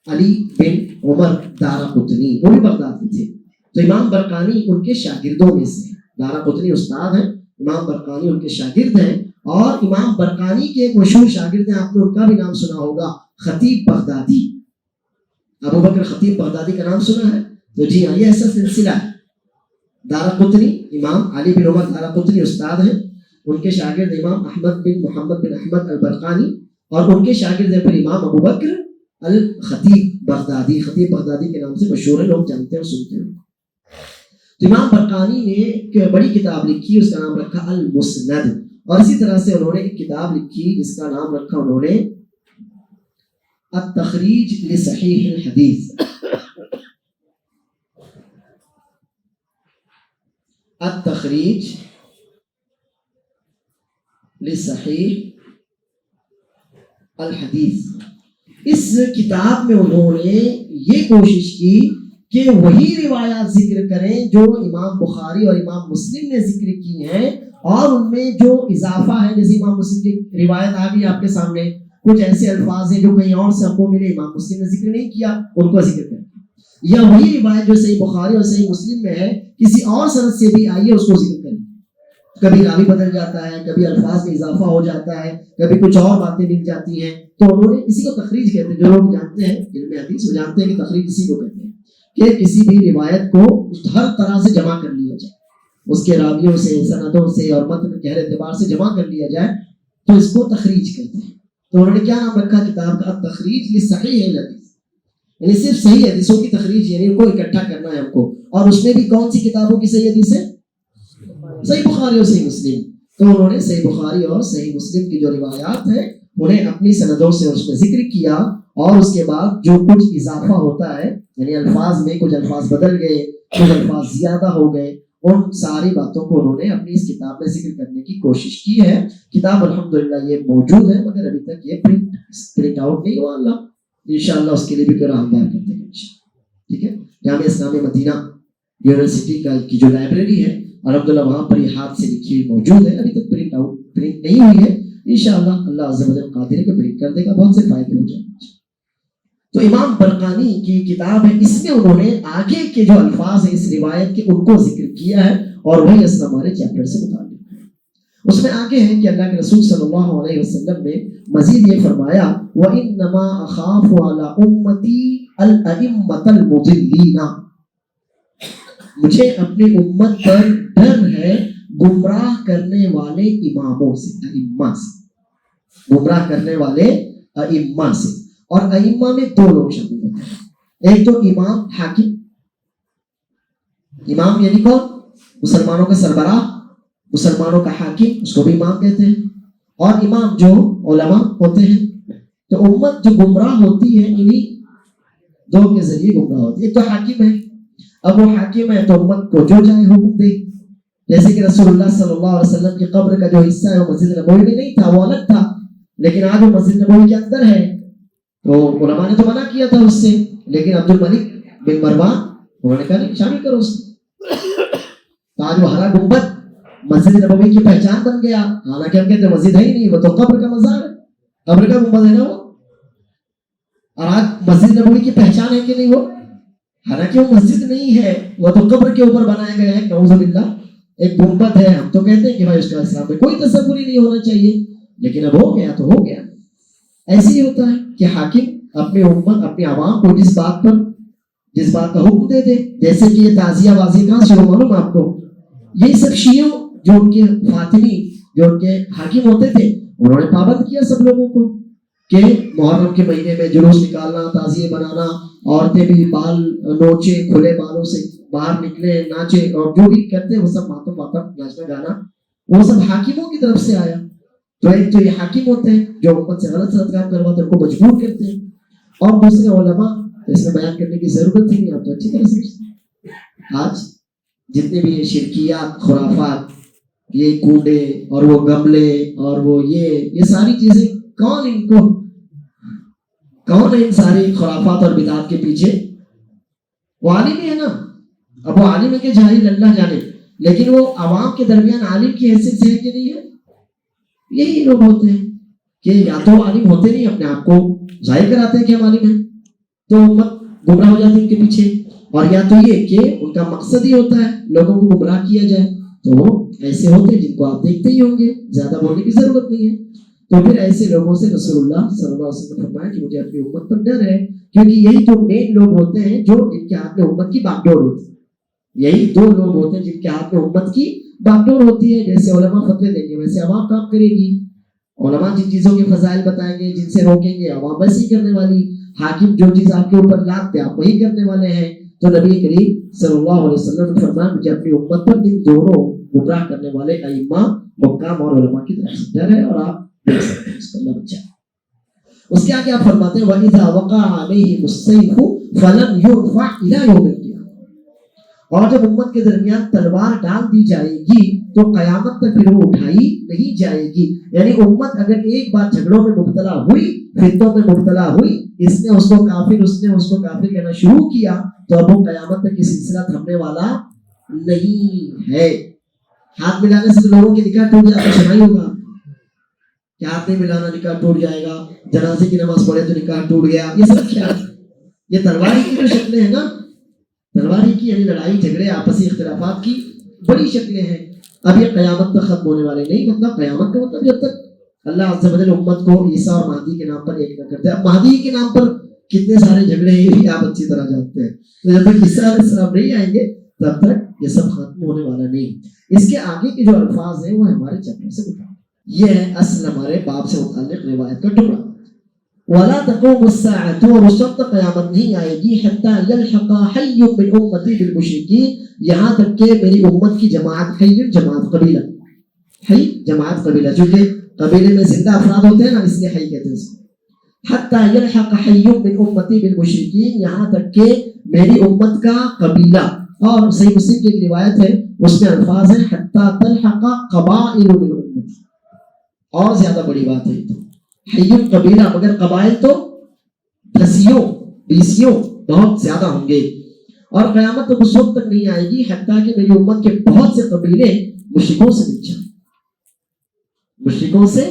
Speaker 1: علی بن عمر دارقطنی، وہ بھی بغداد کے تھے. تو امام برقانی ان کے شاگردوں میں سے، دارقطنی استاد ہیں، امام برقانی ان کے شاگرد ہیں. اور امام برقانی کے ایک مشہور شاگرد ہیں، آپ نے ان کا بھی نام سنا ہوگا، خطیب بغدادی. ابو بکر خطیب بغدادی کا نام سنا ہے؟ تو جی ہاں، یہ ایسا سلسلہ ہے. دارقطنی، امام علی بن عمر دارقطنی استاد ہیں، ان کے شاگرد امام احمد بن محمد بن احمد البرقانی، اور ان کے شاگرد ہیں پھر امام ابو بکر الخطیب بغدادی. خطیب بغدادی کے نام سے مشہور ہے، لوگ جانتے ہیں اور سنتے ہیں. تو امام برقانی نے ایک بڑی کتاب لکھی، اس کا نام رکھا المسند. اور اسی طرح سے انہوں نے ایک کتاب لکھی جس کا نام رکھا انہوں نے التخریج لصحیح الحدیث. التخریج لصحیح الحدیث. اس کتاب میں انہوں نے یہ کوشش کی کہ وہی روایات ذکر کریں جو امام بخاری اور امام مسلم نے ذکر کی ہیں، اور ان میں جو اضافہ ہے، جیسے امام مسلم کی روایت آ گئی آپ کے سامنے، کچھ ایسے الفاظ ہیں جو کہیں اور سے ہم کو ملے، امام مسلم نے ذکر نہیں کیا، ان کو ذکر کریں. یا وہی روایت جو صحیح بخاری اور صحیح مسلم میں ہے، کسی اور سند سے بھی آئی ہے، اس کو ذکر کریں. کبھی راوی بدل جاتا ہے، کبھی الفاظ میں اضافہ ہو جاتا ہے، کبھی کچھ اور باتیں مل جاتی ہیں. تو انہوں نے اسی کو تخریج کہتے ہیں. جو لوگ جانتے ہیں علم حدیث وہ جانتے ہیں کہ تخریج اسی کو کہتے ہیں، کہ کسی بھی روایت کو ہر طرح سے جمع کر لیا جائے، اس کے راویوں سے، سندوں سے اور متن کے ہر اعتبار سے جمع کر لیا جائے، تو اس کو تخریج کہتے ہیں. تو انہوں نے کیا نام رکھا کتاب کا؟ تخریج لصحیح الحدیث. یعنی صرف صحیح حدیثوں کی تخریج، یعنی ان کو اکٹھا کرنا ہے ہم کو. اور اس میں بھی کون سی کتابوں کی صحیح حدیث ہے؟ صحیح بخاری اور صحیح مسلم. تو انہوں نے صحیح بخاری اور صحیح مسلم کی جو روایات ہیں انہیں اپنی سندوں سے اس میں ذکر کیا، اور اس کے بعد جو کچھ اضافہ ہوتا ہے، یعنی الفاظ میں کچھ الفاظ بدل گئے، کچھ الفاظ زیادہ ہو گئے، ان ساری باتوں کو انہوں نے اپنی اس کتاب میں ذکر کرنے کی کوشش کی ہے. کتاب الحمدللہ یہ موجود ہے، مگر ابھی تک یہ پرنٹ آؤٹ نہیں ہوا. اللہ انشاءاللہ اس کے لیے بھی کوئی راہنمائی کر دیں گے انشاءاللہ. ٹھیک ہے. جامعہ اسلامیہ مدینہ یونیورسٹی کی جو لائبریری ہے الحمدللہ وہاں پر یہ ہاتھ سے لکھی ہوئی موجود ہے. ابھی تک پرنٹ نہیں ہوئی ہے. انشاءاللہ اللہ عز و جل قادر ہے کہ پرنٹ کر دے گا، بہت سے فائدے ہو جائیں گے. تو امام برقانی کی کتاب ہے، اس میں انہوں نے آگے کے جو الفاظ ہیں اس روایت کے ان کو ذکر کیا ہے، اور وہی اصل ہمارے چیپٹر سے متعلق ہے. اس میں آگے ہے کہ اللہ کے رسول صلی اللہ علیہ وسلم نے مزید یہ فرمایا، وَإِنَّمَا أَخَافُ عَلَىٰ أُمَّتِي الْأَئِمَّةَ الْمُضِلِّينَ. مجھے اپنی امت پر ڈر ہے گمراہ کرنے والے اماموں سے، ائمہ سے، گمراہ کرنے والے ائمہ سے. اور ائمہ میں دو لوگ شامل ہوتے ہیں، ایک تو امام حاکم. امام یعنی کون؟ مسلمانوں کا سربراہ، مسلمانوں کا حاکم، اس کو بھی امام کہتے ہیں. اور امام جو علماء ہوتے ہیں. تو امت جو گمراہ ہوتی ہے انہی دو کے ذریعے گمراہ ہوتی ہے. ایک تو حاکم ہے، اب وہ حاکم ہے تو امت کو جو چاہے حکم دے. جیسے کہ رسول اللہ صلی اللہ علیہ وسلم کی قبر کا جو حصہ ہے وہ مسجد نبوی میں نہیں تھا، وہ الگ تھا، لیکن آج وہ مسجد نبوی کے اندر ہے. تو علماء نے تو منع کیا تھا اس سے، لیکن عبد الملک بن مروان انہوں نے کہا نہیں، شامل کرو اس کو. تو آج وہ ہرا گنبد مسجد نبوی کی پہچان بن گیا، حالانکہ ہم کہتے ہیں مسجد ہے ہی نہیں، وہ تو قبر کا مزار ہے، قبر کا گنبد ہے نا وہ. اور آج مسجد نبوی کی پہچان ہے کہ نہیں وہ؟ حالانکہ وہ مسجد نہیں ہے، وہ تو قبر کے اوپر بنایا گیا ہے، نعوذ باللہ. ایک گنبد ہے، ہم تو کہتے ہیں کہ بھائی اس کا اسلام میں کوئی تصور ہی نہیں ہونا چاہیے، لیکن اب ہو گیا تو ہو گیا. ایسے ہی ہوتا ہے کہ حاکم اپنے امت، اپنے عوام کو جس بات کا حکم دے دے. جیسے کہ یہ تعزیہ بازی کہاں شروع معلوم آپ کو؟ یہی سب شیعوں جو ان کے فاطمی، جو ان کے حاکم ہوتے تھے، انہوں نے پابند کیا سب لوگوں کو کہ محرم کے مہینے میں جلوس نکالنا، تعزیے بنانا، عورتیں بھی بال نوچے، کھلے بالوں سے باہر نکلے، ناچے، اور جو بھی کرتے وہ سب ماتم ماتم ناچنا گانا، وہ سب حاکموں کی طرف سے آیا. تو ایک تو یہ حاکم ہوتے ہیں جو امت سے غلط کام کرواتے ہیں، ان کو مجبور کرتے ہیں. اور دوسرے علماء، اس میں بیان کرنے کی ضرورت ہی نہیں، آپ تو اچھی طرح سمجھتے ہیں. آج جتنے بھی یہ شرکیات، خرافات، یہ کوڈے اور وہ گملے اور وہ یہ ساری چیزیں، کون ہے ان ساری خرافات اور بدعات کے پیچھے؟ وہ عالم ہی ہے نا. اب وہ عالم ہے کہ جاہل اللہ جانے، لیکن وہ عوام کے درمیان عالم کی حیثیت سے ہے کہ نہیں ہے؟ یہی لوگ ہوتے ہیں کہ یا تو عالم ہوتے نہیں، اپنے آپ کو ظاہر کراتے ہیں کہ ہم عالم ہیں، تو امت گمراہ ہو جاتی ہے ان کے پیچھے. اور یا تو یہ کہ ان کا مقصد ہی ہوتا ہے لوگوں کو گمراہ کیا جائے. تو وہ ایسے ہوتے ہیں جن کو آپ دیکھتے ہی ہوں گے، زیادہ بولنے کی ضرورت نہیں ہے. تو پھر ایسے لوگوں سے رسول اللہ صلی اللہ علیہ وسلم نے فرمایا کہ مجھے اپنی امت پر ڈر ہے، کیونکہ یہی تو مین لوگ ہوتے ہیں جو جن کے ہاتھ میں امت کی باغ ڈور ہوتی ہے. یہی دو لوگ ہوتے ہیں جن کے ہاتھ میں امت کی باغ ڈور ہوتی ہے. جیسے علماء فتوے دیں گے ویسے عوام کام کرے گی، علماء جن چیزوں کے فضائل بتائیں گے، جن سے روکیں گے، عوام ویسے ہی کرنے والی. حاکم جو چیز آپ کے اوپر لاد دے آپ وہی کرنے والے ہیں. تو نبی کریم صلی اللہ علیہ وسلم نے فرمایا مجھے اپنی امت پر ان دونوں گمراہ کرنے والے ائمہ، حکام اور علماء کی طرف سے ڈر ہے. اور آپ دیکھ سکتے ہیں اس کا اللہ بچہ. اس کے آگے آپ فرماتے ہیں وَإِذَا وَقَعَ عَلَيْهِمُ السَّيْفُ فَلَمْ يُرْفَعْ إِلَىٰ يَوْمِ الْقِيَامَةِ. اور جب امت کے درمیان تلوار ڈال دی جائے گی تو قیامت تک پھر وہ اٹھائی نہیں جائے گی. یعنی امت اگر ایک بار جھگڑوں میں مبتلا ہوئی، فتنوں میں مبتلا ہوئی، اس نے اس کو کافر، اس نے اس کو کافر کہنا شروع کیا، تو اب وہ قیامت تک یہ سلسلہ تھمنے والا نہیں ہے. ہاتھ ملانے سے لوگوں کی نکاح ٹوٹ جاتا ہے، سنا ہی ہوگا کہ ہاتھ نہیں ملانا نکاح ٹوٹ جائے گا، جنازے کی نماز پڑھے تو نکاح ٹوٹ گیا. یہ سب کیا ہے؟ یہ تلوار کی جو شکلیں ہیں نا، تلوار کی یعنی لڑائی جھگڑے آپسی اختلافات کی بڑی شکلیں ہیں. اب یہ قیامت تک ختم ہونے والے نہیں. مطلب قیامت کا مطلب جب تک اللہ عز و جل امت کو عیسیٰ اور مہدی کے نام پر ایک نہ کرتے. اب مہدی کے نام پر کتنے سارے جھگڑے ہیں یہ بھی آپ اچھی طرح جانتے ہیں. تو جب تک عیسیٰ علیہ السلام نہیں آئیں گے تب تک یہ سب ختم ہونے والا نہیں. اس کے آگے کے جو الفاظ ہیں وہ ہمارے چیپٹر سے متعلق. یہ ہے اصل ہمارے باب سے متعلق روایت کا ٹکڑا. وَلَا تَقُومُ السَّاعَةُ، اور اس وقت قیامت نہیں آئے گی حَتَّى يَلْحَقَ حَيٌّ مِّنْ أُمَّتِي بِالْمُشْرِكِينَ، یہاں تک کہ میری امت کی جماعت، حی جماعت قبیلہ، حی جماعت قبیلہ، چونکہ قبیلے میں زندہ افراد ہوتے ہیں نا اس لیے حی کہتے ہیں اس کو. حَتَّى يَلْحَقَ حَيٌّ مِّنْ أُمَّتِي بِالْمُشْرِكِينَ، یہاں تک کہ میری امت کا قبیلہ. اور صحیح مسلم کی ایک روایت ہے اس میں الفاظ ہیں حَتَّى تَلْحَقَ قَبَائِلُ مِنْ أُمَّتِي. اور زیادہ بڑی بات ہے یہ تو حیّ قبیلہ، مگر قبائل تو دسیوں بیسیوں بہت زیادہ ہوں گے. اور قیامت تو اس وقت تک نہیں آئے گی حتیٰ کہ میری امت کے بہت سے قبیلے مشرکوں سے مل جائیں. مشرکوں سے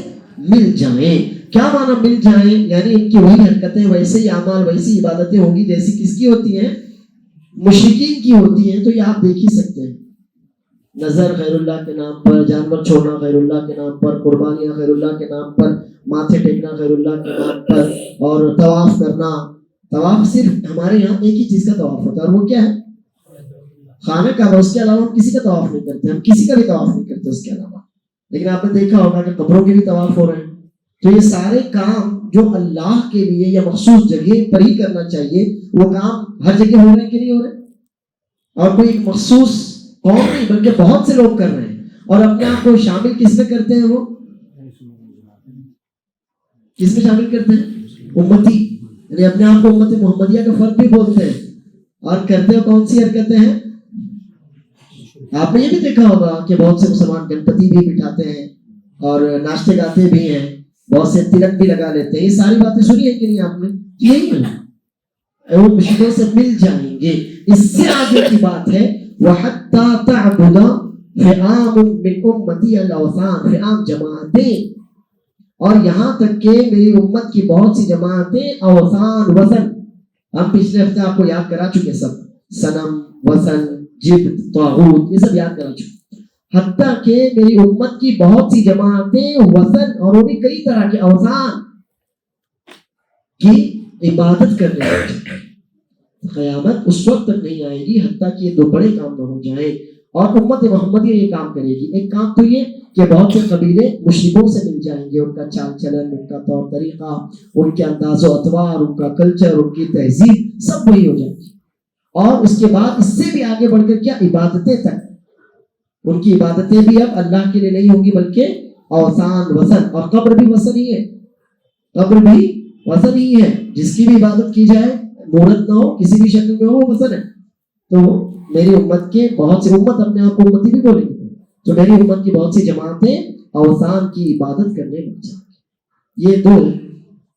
Speaker 1: مل جائیں کیا معنی مل جائیں؟ یعنی ان کی وہی حرکتیں، ویسے ہی اعمال، ویسی عبادتیں ہوں گی جیسی کس کی ہوتی ہیں؟ مشرکین کی ہوتی ہیں. تو یہ آپ دیکھ ہی سکتے ہیں، نظر غیر اللہ کے نام پر، جانور چھوڑنا غیر اللہ کے نام پر، قربانیاں غیر اللہ کے نام پر، ماتھے ٹیکنا غیر اللہ کے نام پر، اور طواف کرنا. طواف صرف ہمارے یہاں ایک ہی چیز کا طواف ہوتا ہے اور وہ کیا ہے؟ خانہ کعبہ، اس کے علاوہ ہم کسی کا طواف نہیں کرتے، ہم کسی کا بھی طواف نہیں کرتے اس کے علاوہ. لیکن آپ نے دیکھا ہوگا کہ قبروں کے بھی طواف ہو رہے ہیں. تو یہ سارے کام جو اللہ کے لیے یا مخصوص جگہ پر ہی کرنا چاہیے، وہ کام ہر جگہ ہو رہے ہیں کہ نہیں ہو رہے؟ اور کوئی ایک مخصوص قوم نہیں بلکہ بہت سے لوگ کر رہے ہیں. اور اپنے آپ کو شامل کس میں کرتے ہیں؟ وہ کس میں شامل کرتے ہیں؟ امتی، یعنی اپنے آپ کو امت محمدیہ کا فرد بھی بولتے ہیں. اور کرتے ہو کون سی حرکتیں ہیں؟ آپ نے یہ بھی دیکھا ہوگا کہ بہت سے مسلمان گنپتی بھی بٹھاتے ہیں اور ناشتے گاتے بھی ہیں، بہت سے تلک بھی لگا لیتے ہیں. یہ ساری باتیں سنی ہے کہ نہیں آپ نے؟ یہی ہے، وہ مشکلوں سے مل جائیں گے. اس سے آگے کی بات ہے وَحَتَّى تَعْبُدَ فِئَامٌ مِّنْ أُمَّتِي الْأَوْثَانَ، فِئَام جماعتیں، اور یہاں تک کہ میری امت کی بہت سی جماعتیں اوثان، وثن، ہم پچھلے ہفتے آپ کو یاد کرا چکے، سب صنم، وثن، جبت، طاغوت، یہ سب یاد کرا چکے. حتیٰ کہ میری امت کی بہت سی جماعتیں وثن، اور وہ بھی کئی طرح کے اوثان کی عبادت کرنے لگیں. قیامت اس وقت تک نہیں آئے گی حتیٰ کہ یہ دو بڑے کام نہ ہو جائیں. اور امت محمدیہ یہ کام کرے گی. ایک کام تو یہ کہ بہت سے قبیلے مشرکوں سے مل جائیں گے، ان کا چال چلن، ان کا طور طریقہ، ان کے انداز و اطوار، ان کا کلچر، ان کی تہذیب سب وہی ہو جائے گی. اور اس کے بعد اس سے بھی آگے بڑھ کر کیا، عبادتیں تک. ان کی عبادتیں بھی اب اللہ کے لیے نہیں ہوں گی بلکہ اوثان، وثن. اور قبر بھی وثن ہی ہے، قبر بھی وثن ہی ہے. جس کی بھی عبادت کی جائے، مورت نہ ہو، کسی بھی شکل میں ہو، وہ وثن ہے. تو میری امت کے بہت سی، امت اپنے آپ کو امتی بھی بولیں گے، تو میری امت کی بہت سی جماعتیں اوثان کی عبادت کرنے لگ جائیں. یہ دو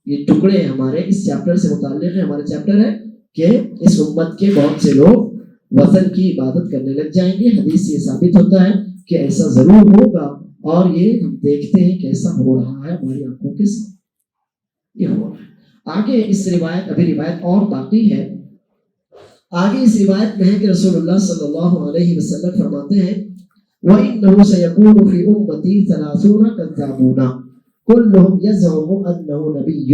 Speaker 1: یہ ٹکڑے ہمارے اس چیپٹر سے متعلق ہیں. ہمارا چیپٹر ہے کہ اس امت کے بہت سے لوگ وثن کی عبادت کرنے لگ جائیں گے. حدیث یہ ثابت ہوتا ہے کہ ایسا ضرور ہوگا، اور یہ ہم دیکھتے ہیں کہ ایسا ہو رہا ہے ہماری آنکھوں کے سامنے. یہ ہو رہا ہے. آگے اس روایت، ابھی روایت اور باقی ہے. آگے اس روایت میں ہے کہ رسول اللہ صلی اللہ علیہ وسلم فرماتے ہیں وَإِنَّهُ سَيَكُونُ فِي أُمَّتِي 30 كَذَّابُونَ كُلُّهُمْ يَزْعُمُ أَنَّهُ نَبِيٌّ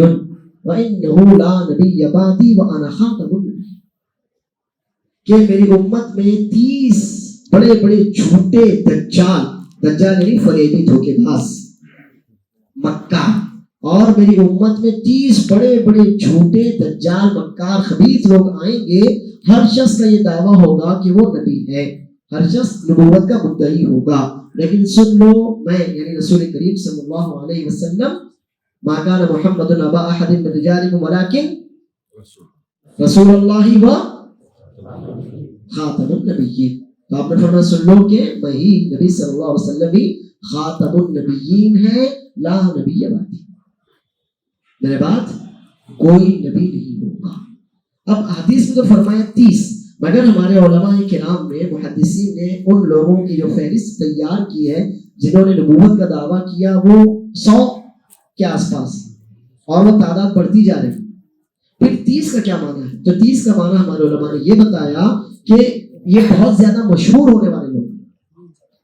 Speaker 1: وَإِنَّهُ لَا نَبِيَّ بَعْدِي وَأَنَا خَاتَمُ النَّبِيِّينَ، کہ میری امت میں 30 بڑے بڑے جھوٹے دجال، دجال یعنی فریبی، دھوکے باز، مکار، اور میری امت میں 30 بڑے بڑے جھوٹے دجال، مکار، خبیث لوگ آئیں گے. ہر شخص کا یہ دعویٰ ہوگا کہ وہ نبی ہے، ہر شخص نبوت کا مدعی ہوگا. لیکن سن لو، میں یعنی رسول کریم صلی اللہ علیہ وسلم، ما کان محمد ابا احد من رجالکم ولکن رسول اللہ و خاتم النبیین. تو آپ نے فرمایا سن لو کہ میں ہی نبی صلی اللہ علیہ وسلم ہی خاتم النبیین ہے، لا نبی بعدی، میرے بعد کوئی نبی نہیں ہوگا. اب حدیث میں تو فرمایا 30، مگر ہمارے علماء کرام نے، محدثین نے ان لوگوں کی جو فہرست تیار کی ہے جنہوں نے نبوت کا دعویٰ کیا، وہ 100 کے آس پاس، اور وہ تعداد بڑھتی جا رہی. پھر 30 کا کیا معنی ہے؟ تو 30 کا معنی ہمارے علماء نے یہ بتایا کہ یہ بہت زیادہ مشہور ہونے والے لوگ،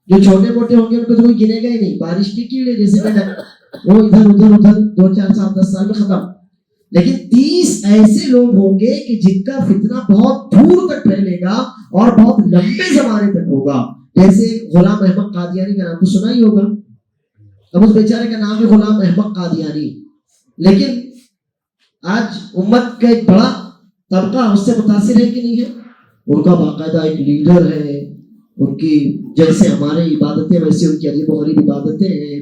Speaker 1: جو چھوٹے موٹے ہوں گے ان کو تو کوئی گنے گا ہی نہیں، بارش کی کیڑے جیسے وہ ادھر ادھر 2 4 7 10 سال میں ختم. لیکن 30 ایسے لوگ ہوں گے کہ جن کا فتنہ بہت دور تک پھیلے گا اور بہت لمبے زمانے تک ہوگا. جیسے غلام احمد قادیانی کا نام تو سنا ہی ہوگا. اب اس بیچارے کا نام ہے غلام احمد قادیانی، لیکن آج امت کا ایک بڑا طبقہ اس سے متاثر ہے کہ نہیں ہے؟ ان کا باقاعدہ ایک لیڈر ہے، ان کی جیسے ہماری عبادتیں ویسے ان کی عجیب و غریب عبادتیں ہیں.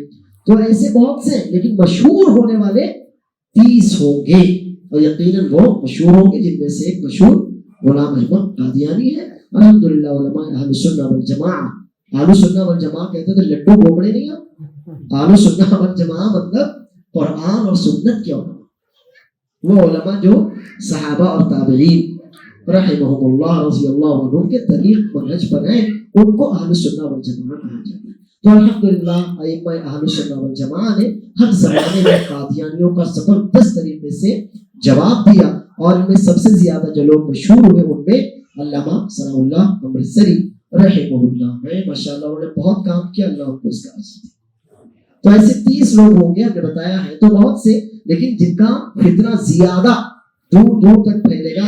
Speaker 1: تو ایسے بہت سے، لیکن مشہور ہونے والے 30 ہوں گے، اور یقیناً وہ مشہور ہوں گے جن میں سے ایک مشہور غلام احمد قادیانی ہے. الحمدللہ علماء اہل سنہ والجماعہ، اہل سنہ والجماعہ کہتے ہیں تو لڈو بوبڑے نہیں ہیں. اہل سنہ والجماعہ مطلب قرآن اور سنت کے علماء، وہ علماء جو صحابہ اور تابعین رحمہم اللہ رضی اللہ عنہ کے طریق منہج پر ہیں، ان کو اہل سنہ والجماعہ کہا جاتا ہے. تو الحمدللہ ائمہ اہل سنہ والجماعہ نے ہر زمانے میں قادیانیوں کا زبردست طریقے سے جواب دیا، اور ان میں سب سے زیادہ جو لوگ مشہور ہوئے ان میں علامہ ثناء اللہ امرتسری رحمہ اللہ ہے. ماشاءاللہ انہوں نے بہت کام کیا، اللہ ان کو اس کا اجر. تو ایسے 30 لوگ ہوں گے، ہم نے بتایا ہے تو بہت سے، لیکن جن کا فتنہ زیادہ دور دور تک پھیلے گا،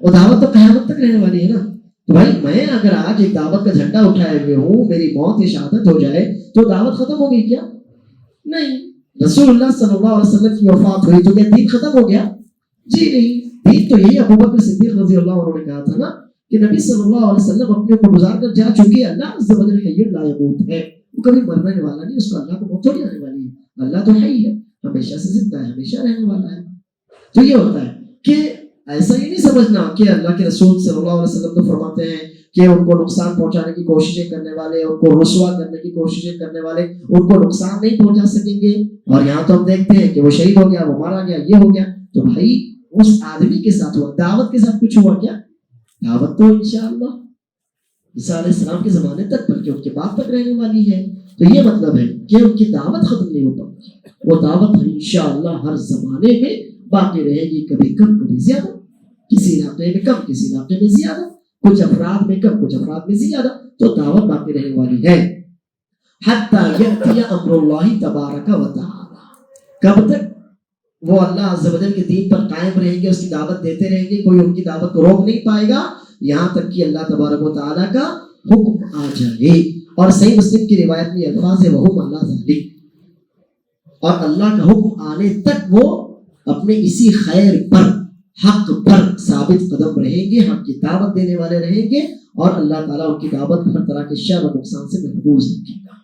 Speaker 1: وہ دعوت تو قیامت تک رہنے والی ہے نا. تو بھائی میں اگر آج ایک دعوت کا جھنڈا اٹھائے ہوئے ہوں, میری موت یا شہادت ہو جائے تو دعوت ختم ہو گئی کیا؟ نہیں. رسول اللہ صلی اللہ علیہ وسلم کی وفات ہوئی تو کیا دین ختم ہو گیا؟ جی نہیں. دین تو یہی ابوبکر صدیق رضی اللہ عنہ نے کہا تھا نا کہ نبی صلی اللہ علیہ وسلم اپنے کو گزار کر جا چکے, اللہ عز و جل حی لا یموت ہے, وہ کبھی مرنے والا نہیں, اس کو اللہ کو موت تھوڑی آنے والی ہے. اللہ تو حی ہے, ہمیشہ سے زندہ ہے, ہمیشہ رہنے والا ہے. تو یہ ہوتا ہے کہ ایسا ہی نہیں سمجھنا کہ اللہ کے رسول صلی اللہ علیہ وسلم تو فرماتے ہیں کہ ان کو نقصان پہنچانے کی کوششیں کرنے والے, ان کو رسوا کرنے کی کوششیں کرنے والے ان کو نقصان نہیں پہنچا سکیں گے. اور یہاں تو ہم دیکھتے ہیں کہ وہ شہید ہو گیا, وہ مارا گیا, یہ ہو گیا. تو بھائی اس آدمی کے ساتھ ہوا, دعوت کے ساتھ کچھ ہوا کیا؟ دعوت تو انشاءاللہ عیسیٰ علیہ السلام کے زمانے تک بلکہ ان کے بعد تک رہنے والی ہے. تو یہ مطلب ہے کہ ان کی دعوت ختم نہیں ہو پائی, وہ دعوت انشاءاللہ ہر زمانے میں باقی رہے گی, کبھی کم کبھی زیادہ, کسی علاقے میں کم کسی علاقے میں زیادہ, کچھ افراد میں کم کچھ افراد میں زیادہ, تو دعوت باقی رہنے والی ہے. حتی یأتی امر اللہ تبارک و تعالی, کب تک وہ اللہ عز و جل کے دین پر قائم رہیں گے, اس کی دعوت دیتے رہیں گے, کوئی ان کی دعوت کو روک نہیں پائے گا یہاں تک کہ اللہ تبارک و تعالی کا حکم آ جائے. اور صحیح مسلم کی روایت میں الفاظ ہے وہم اللہ ذالک, اور اللہ کا حکم آنے تک وہ اپنے اسی خیر پر, حق پر ثابت قدم رہیں گے, حق کی دعوت دینے والے رہیں گے, اور اللہ تعالیٰ ان کی دعوت ہر طرح کے شر و نقصان سے محفوظ رکھے گا.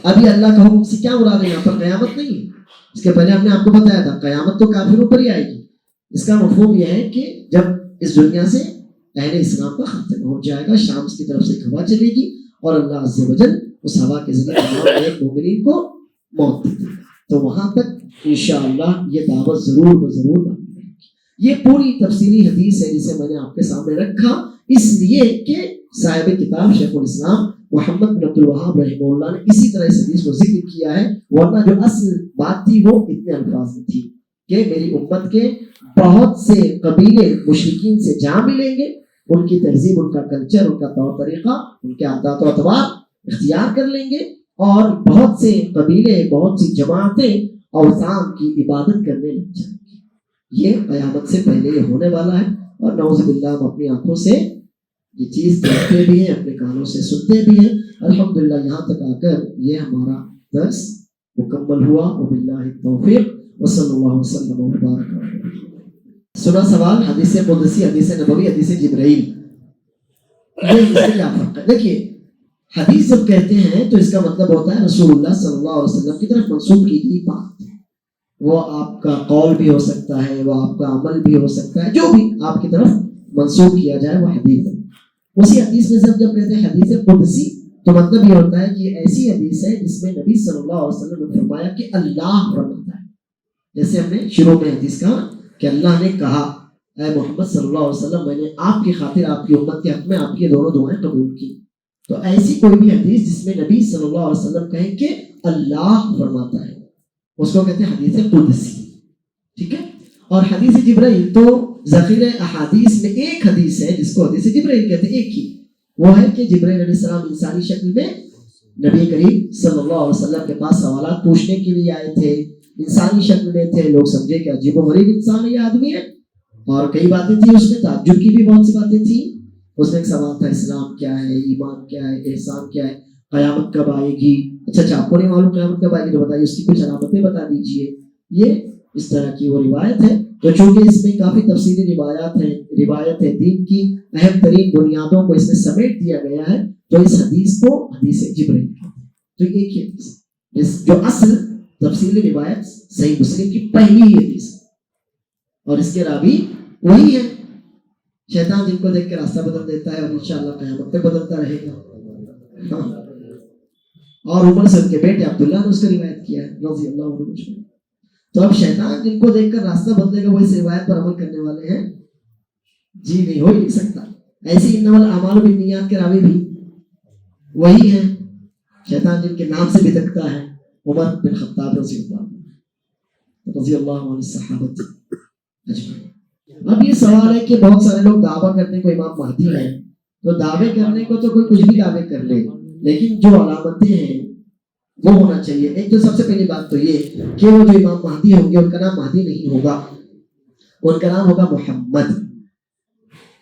Speaker 1: ابھی اللہ کا حکم سے کیا مراد ہے یہاں پر؟ قیامت نہیں ہے. اس کے پہلے ہم نے آپ کو بتایا تھا قیامت تو کافروں پر ہی آئے گی. اس کا مفہوم یہ ہے کہ جب اس دنیا سے اہل اسلام کا خاتمہ ہو جائے گا, شام کی طرف سے ایک ہوا چلے گی اور اللہ عز و جل اس ہوا کے ذریعے تمام ایک مومنین کو موت دے گا. تو وہاں تک انشاءاللہ یہ دعوت ضرور و ضرور رہے گی. یہ پوری تفصیلی حدیث ہے جسے میں نے آپ کے سامنے رکھا اس لیے کہ صاحب کتاب شیخ الاسلام محمد بن عبد الوہاب رحمہ اللہ نے اسی طرح اس حدیث کو ذکر کیا ہے, ورنہ جو اصل بات تھی وہ اتنے الفاظ میں تھی کہ میری امت کے بہت سے قبیلے مشرکین سے جا ملیں گے, ان کی تہذیب, ان کا کلچر, ان کا طور طریقہ, ان کے عادات و اطوار اختیار کر لیں گے, اور بہت سے قبیلے, بہت سی جماعتیں اوثان کی عبادت کرنے لگ جائیں گے. یہ قیامت سے پہلے یہ ہونے والا ہے, اور نعوذ باللہ ہم اپنی آنکھوں سے یہ چیز دیکھتے بھی ہیں, اپنے کانوں سے سنتے بھی ہیں. الحمدللہ یہاں تک آ کر یہ ہمارا درس مکمل ہوا. وباللہ التوفیق وصلی اللہ وسلم وبارک. سنا سوال حدیث قدسی, حدیث نبوی, حدیث جبرائیل, یہ اس سے کیا فرق ہے؟ دیکھیے حدیث جب کہتے ہیں تو اس کا مطلب ہوتا ہے رسول اللہ صلی اللہ علیہ وسلم کی طرف منسوب کی گئی بات. وہ آپ کا قول بھی ہو سکتا ہے, وہ آپ کا عمل بھی ہو سکتا ہے, جو بھی آپ کی طرف منسوب کیا جائے وہ حدیث ہے. اسی حدیث میں جب کہتے ہیں حدیث قدسی تو مطلب یہ ہوتا ہے کہ یہ ایسی حدیث ہے جس میں نبی صلی اللہ علیہ وسلم نے فرمایا کہ اللہ فرماتا ہے. جیسے ہم نے شروع میں حدیث کہا کہ اللہ نے کہا اے محمد صلی اللہ علیہ وسلم میں نے آپ کی خاطر آپ کی امت کے حق میں آپ کی دونوں دعائیں قبول کی. تو ایسی کوئی بھی حدیث جس میں نبی صلی اللہ علیہ وسلم کہیں کہ اللہ فرماتا ہے اس کو کہتے ہیں حدیث قدسی. ٹھیک ہے. اور حدیث جبرائیل تو ذخیرہ احادیث میں ایک حدیث ہے جس کو حدیث جبرائیل کہتے ہیں, ایک ہی. وہ ہے کہ جبرائیل علیہ السلام انسانی شکل میں نبی کریم صلی اللہ علیہ وسلم کے پاس سوالات پوچھنے کے لیے آئے تھے, انسانی شکل میں تھے. لوگ سمجھے کہ عجیب و غریب انسان یہ آدمی ہے, اور کئی باتیں تھیں اس میں, تعجب کی بھی بہت سی باتیں تھیں. اس میں ایک سوال تھا اسلام کیا ہے, ایمان کیا ہے, احسان کیا ہے, قیامت کب آئے گی. اچھا آپ کو نہیں معلوم قیامت کب آئے گی تو بتائیے اس کی کچھ علامتیں بتا دیجئے. یہ اس طرح کی وہ روایت ہے. تو چونکہ اس میں کافی تفصیلی روایت ہے دین کی اہم ترین بنیادوں کو اس میں سمیٹ دیا گیا ہے, تو اس حدیث کو حدیث جبرائیل کہتے ہیں. تو ایک ہی حدیث جو اصل تفصیلی روایت صحیح مسلم کی پہلی ہی حدیث, اور اس کے راوی وہی ہے. شیطان جن کو دیکھ کے راستہ بدل دیتا ہے اور انشاءاللہ قیامت تک بدلتا رہے گا. اور عمر سے ان کے بیٹے عبداللہ نے اس کو روایت کیا ہے رضی اللہ عنہ. تو اب شیطان جن کو دیکھ کر راستہ بدلے گا وہ اس روایت پر عمل کرنے والے ہیں؟ جی نہیں, ہو ہی نہیں سکتا. ایسی انما الاعمال بالنیات کے راوی بھی وہی ہیں. شیطان جن کے نام سے بھی دکھتا ہے عمر بن خطاب رضی اللہ عنہ صحابت اجمعین. اب یہ سوال ہے کہ بہت سارے لوگ دعویٰ کرنے کو امام مہدی ہیں, تو دعوے کرنے کو تو کوئی کچھ بھی دعوے کر لے, لیکن جو علامتیں ہیں وہ ہونا چاہیے. ایک تو سب سے پہلی بات تو یہ کہ وہ جو امام مہدی ہوں گے ان کا نام مہدی نہیں ہوگا, ان کا نام ہوگا محمد.